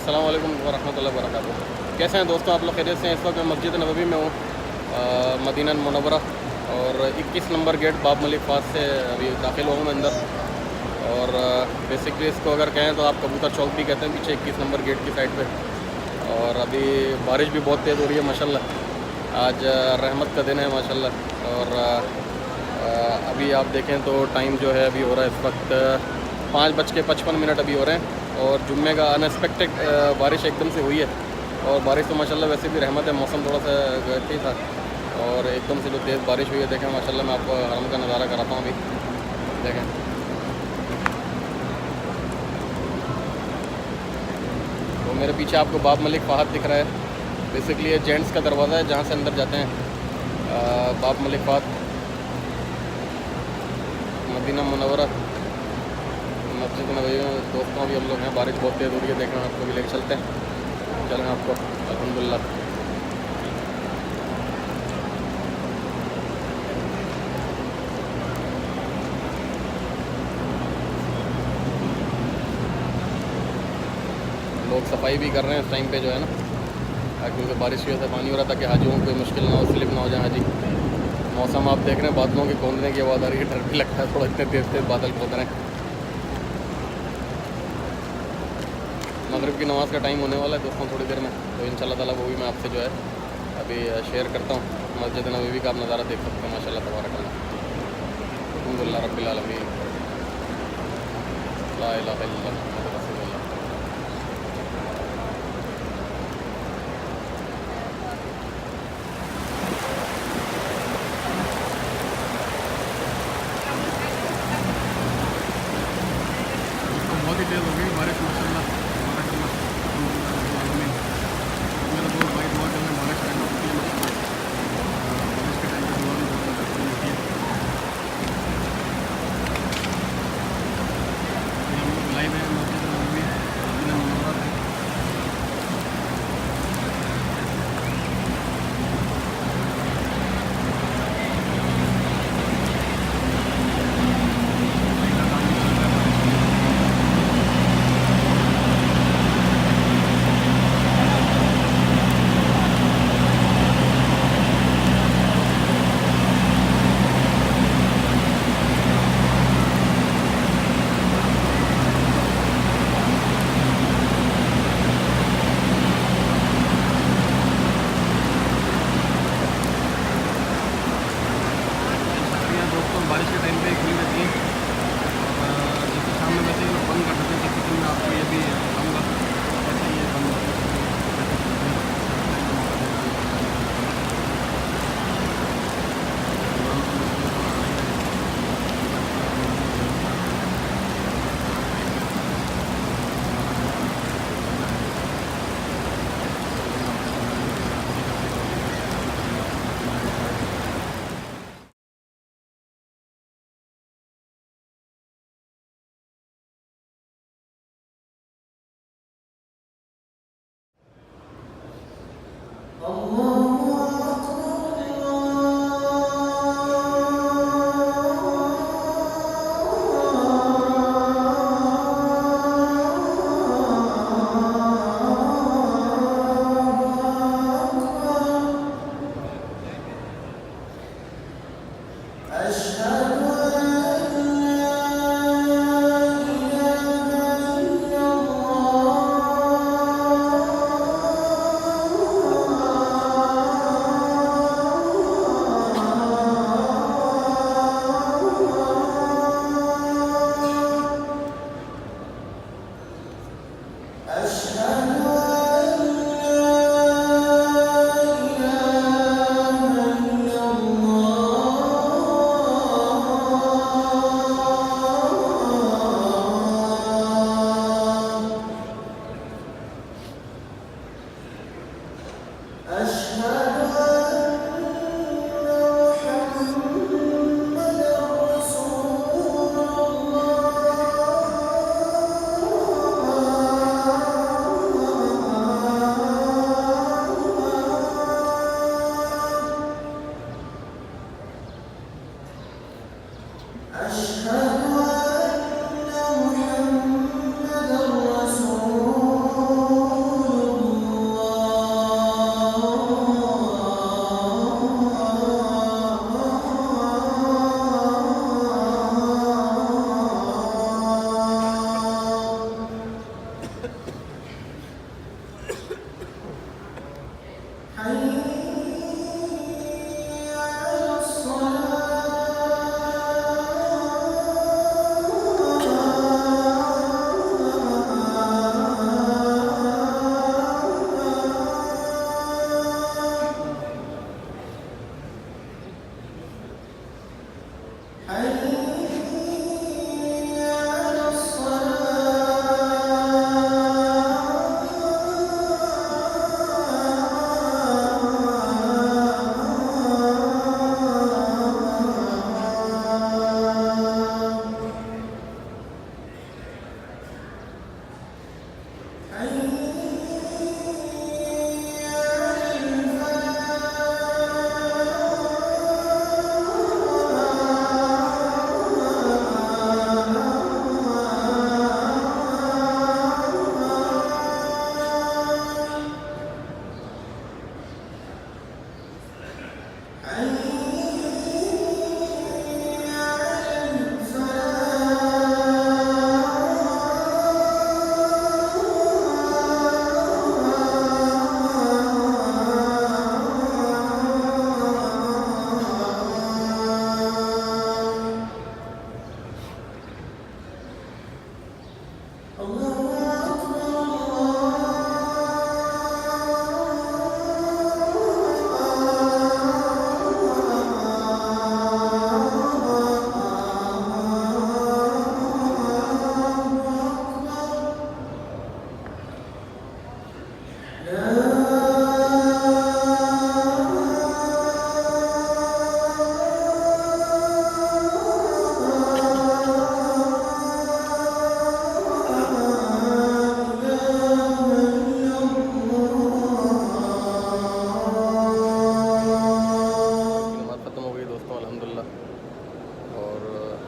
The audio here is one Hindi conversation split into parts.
अस्सलाम वालेकुम वरहमतुल्लाहि वबरकातुहू। कैसे हैं दोस्तों आप लोग? खैरियत से हैं? इस वक्त मैं मस्जिद नबवी में हूँ, मदीना मुनव्वरा, और 21 नंबर गेट बाब मलिक पास से अभी दाखिल हुआ हूँ मैं अंदर। और बेसिकली इसको अगर कहें तो आप कबूतर चौक भी कहते हैं पीछे 21 नंबर गेट की साइड पे। और अभी बारिश भी बहुत तेज़ हो रही है माशाल्लाह, आज रहमत का दिन है माशाल्लाह। और अभी आप देखें तो टाइम जो है अभी हो रहा है इस वक्त 5:55 अभी हो रहे हैं। और जुम्मे का अनएक्सपेक्टेड बारिश एकदम से हुई है, और बारिश तो माशाल्लाह वैसे भी रहमत है, मौसम थोड़ा सा गर्म ही था और एकदम से जो तेज़ बारिश हुई है देखें माशाल्लाह। मैं आपको हरम का नज़ारा कराता हूँ अभी, देखें। तो मेरे पीछे आपको बाब मलिक फहद दिख रहा है। बेसिकली ये जेंट्स का दरवाज़ा है जहाँ से अंदर जाते हैं बाब मलिक फहद, मदीना मुनव्वरा मस्जिद नबवी में। दोस्तों अभी हम लोग हैं, बारिश बहुत तेज़ हो रही है, देखें आपको भी लेकर चलते हैं। चलें आपको अल्हम्दुलिल्लाह। लोग सफाई भी कर रहे हैं इस टाइम पे जो है ना, क्योंकि बारिश की वजह से पानी हो रहा था कि हाजियों को कोई मुश्किल ना हो, स्लिप ना हो जाए हाजी। मौसम आप देख रहे हैं, बादलों के कौंधने की आवाज़ आ रही है, डर भी लगता है थोड़ा, इतने तेज़ तेज़ बादल कौंध रहे हैं। मगरिब की नमाज़ का टाइम होने वाला है दोस्तों थोड़ी देर में, तो इंशाल्लाह ताला वो भी मैं आपसे जो है अभी शेयर करता हूँ। मस्जिद नबवी का आप नज़ारा देख सकते हैं माशाल्लाह तबारकल्लाह, अल्हम्दुलिल्लाह रब्बिल आलमीन, ला इलाहा इल्लल्लाह मुहम्मदुर रसूलुल्लाह। बहुत ही तेज़ हो गई बारिश माशाल्लाह तबारकल्लाह, अल्हम्दुलिल्लाह रब्बिल आलमीन। मेरा दोस्त भाई दुआ कर रहे हैं बारिश टाइम होती है माशाल्लाह, बारिश के टाइम पे दुआ भी बहुत ज़्यादा करनी होती है। हम लोग लाइव है मस्जिद नबवी मदीना मुनव्वरा पे। दोस्तों बारिश के टाइम पे खुली रहती है, और जैसे शाम में वैसे ये लोग बंद कर देते हैं, जैसे कि मैं आपको ये भी बताऊँगा कैसे ये बंद होता है।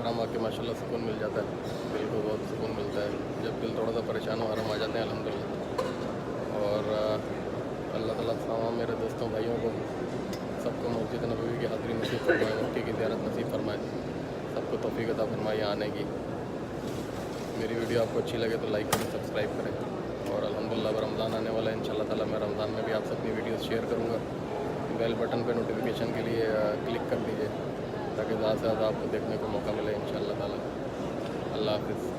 हरम आके माशाल्लाह सुकून मिल जाता है, दिल को बहुत सुकून मिलता है। जब दिल थोड़ा सा परेशान हो हरम आ जाते हैं अल्हम्दुलिल्लाह। और अल्लाह ताला तमाम मेरे दोस्तों भाइयों को सबको मस्जिद नबवी की हाज़िरी नसीब फरमाए, मक्के की ज़ियारत नसीब फरमाए, सबको तौफ़ीक़ अता फरमाए आने की। मेरी वीडियो आपको अच्छी लगे तो लाइक करें, सब्सक्राइब करें। और अल्हम्दुलिल्लाह अब रमज़ान आने वाला है, इंशाअल्लाह ताला मैं रमज़ान में भी आप अपनी वीडियोस शेयर करूँगा। बेल बटन पे नोटिफिकेशन के लिए क्लिक कर दीजिए ताकि ज़्यादा से ज़्यादा आपको देखने को मौका मिले इंशाअल्लाह ताला। अल्लाह हाफ़िज़।